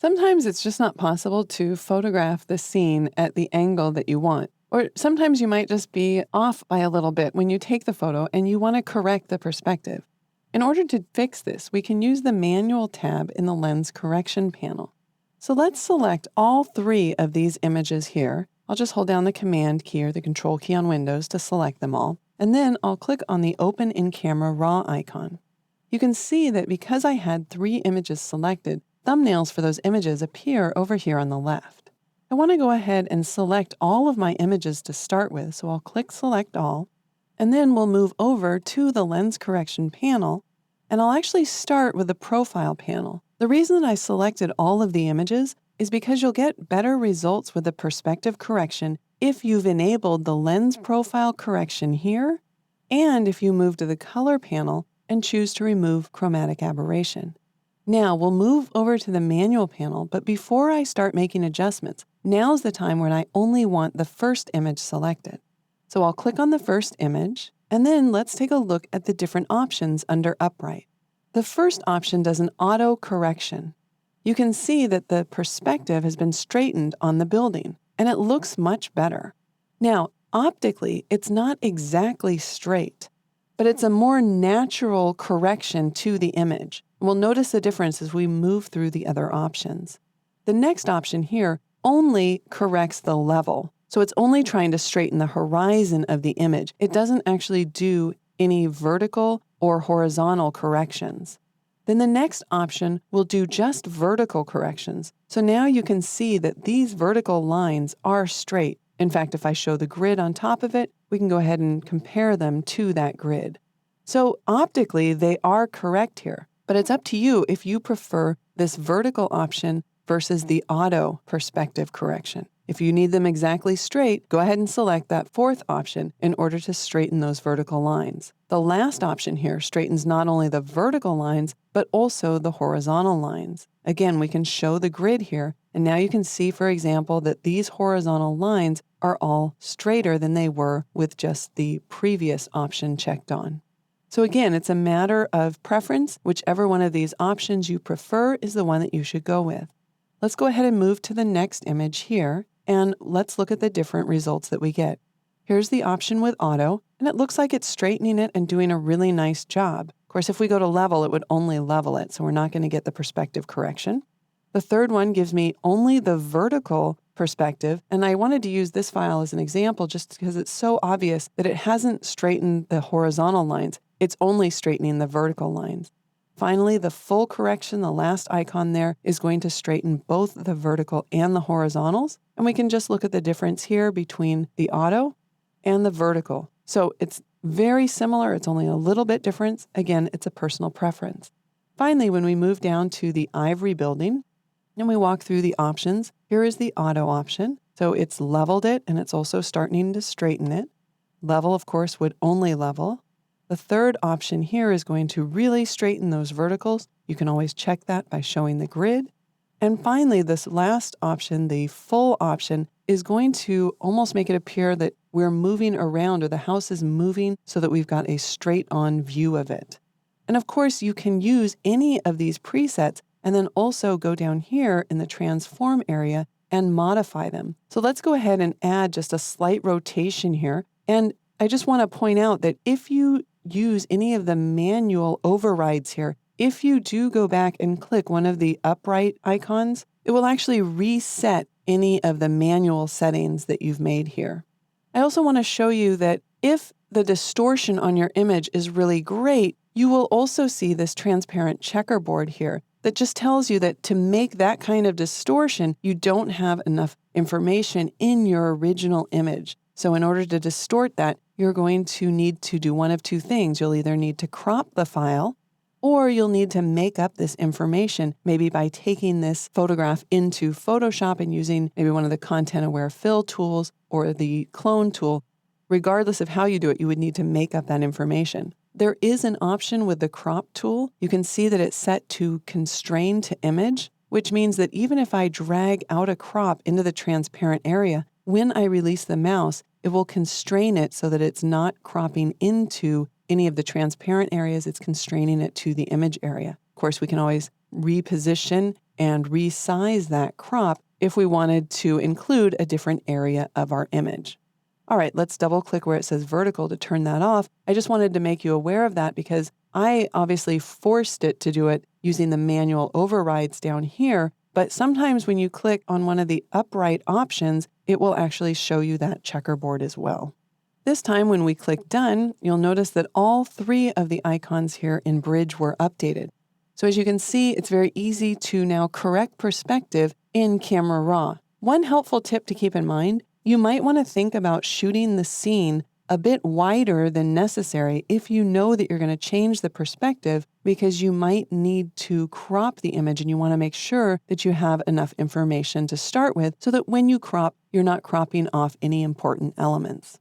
Sometimes it's just not possible to photograph the scene at the angle that you want. Or sometimes you might just be off by a little bit when you take the photo and you want to correct the perspective. In order to fix this, we can use the Manual tab in the Lens Correction panel. So let's select all three of these images here. I'll just hold down the Command key or the Control key on Windows to select them all, and then I'll click on the Open in Camera Raw icon. You can see that because I had three images selected, thumbnails for those images appear over here on the left. I want to go ahead and select all of my images to start with, so I'll click Select All, and then we'll move over to the Lens Correction panel, and I'll actually start with the Profile panel. The reason that I selected all of the images is because you'll get better results with the perspective correction if you've enabled the Lens Profile Correction here, and if you move to the Color panel and choose to remove Chromatic Aberration. Now we'll move over to the Manual panel, but before I start making adjustments, now's the time when I only want the first image selected. So I'll click on the first image, and then let's take a look at the different options under Upright. The first option does an auto correction. You can see that the perspective has been straightened on the building, and it looks much better. Now, optically, it's not exactly straight, but it's a more natural correction to the image. We'll notice the difference as we move through the other options. The next option here only corrects the level, so it's only trying to straighten the horizon of the image. It doesn't actually do any vertical or horizontal corrections. Then the next option will do just vertical corrections. So now you can see that these vertical lines are straight. In fact, if I show the grid on top of it, we can go ahead and compare them to that grid. So optically, they are correct here, but it's up to you if you prefer this vertical option versus the auto perspective correction. If you need them exactly straight, go ahead and select that fourth option in order to straighten those vertical lines. The last option here straightens not only the vertical lines, but also the horizontal lines. Again, we can show the grid here, and now you can see, for example, that these horizontal lines are all straighter than they were with just the previous option checked on. So again, it's a matter of preference. Whichever one of these options you prefer is the one that you should go with. Let's go ahead and move to the next image here, and let's look at the different results that we get. Here's the option with auto, and it looks like it's straightening it and doing a really nice job. Of course, if we go to level, it would only level it, so we're not going to get the perspective correction. The third one gives me only the vertical perspective, and I wanted to use this file as an example just because it's so obvious that it hasn't straightened the horizontal lines. It's only straightening the vertical lines. Finally, the full correction, the last icon there, is going to straighten both the vertical and the horizontals. And we can just look at the difference here between the auto and the vertical. So it's very similar. It's only a little bit different. Again, it's a personal preference. Finally, when we move down to the Ivory building and we walk through the options, here is the auto option. So it's leveled it and it's also starting to straighten it. Level, of course, would only level. The third option here is going to really straighten those verticals. You can always check that by showing the grid. And finally, this last option, the full option, is going to almost make it appear that we're moving around or the house is moving so that we've got a straight-on view of it. And of course, you can use any of these presets and then also go down here in the transform area and modify them. So let's go ahead and add just a slight rotation here. And I just want to point out that if you use any of the manual overrides here, if you do go back and click one of the upright icons, it will actually reset any of the manual settings that you've made here. I also want to show you that if the distortion on your image is really great, you will also see this transparent checkerboard here that just tells you that to make that kind of distortion, you don't have enough information in your original image. So in order to distort that, you're going to need to do one of two things. You'll either need to crop the file, or you'll need to make up this information, maybe by taking this photograph into Photoshop and using maybe one of the content-aware fill tools or the clone tool. Regardless of how you do it, you would need to make up that information. There is an option with the crop tool. You can see that it's set to constrain to image, which means that even if I drag out a crop into the transparent area, when I release the mouse, it will constrain it so that it's not cropping into any of the transparent areas. It's constraining it to the image area. Of course, we can always reposition and resize that crop if we wanted to include a different area of our image. All right, let's double click where it says vertical to turn that off. I just wanted to make you aware of that because I obviously forced it to do it using the manual overrides down here, but sometimes when you click on one of the upright options, it will actually show you that checkerboard as well. This time when we click done, you'll notice that all 3 of the icons here in Bridge were updated. So as you can see, it's very easy to now correct perspective in Camera Raw. One helpful tip to keep in mind, you might want to think about shooting the scene a bit wider than necessary if you know that you're going to change the perspective because you might need to crop the image and you want to make sure that you have enough information to start with so that when you crop, you're not cropping off any important elements.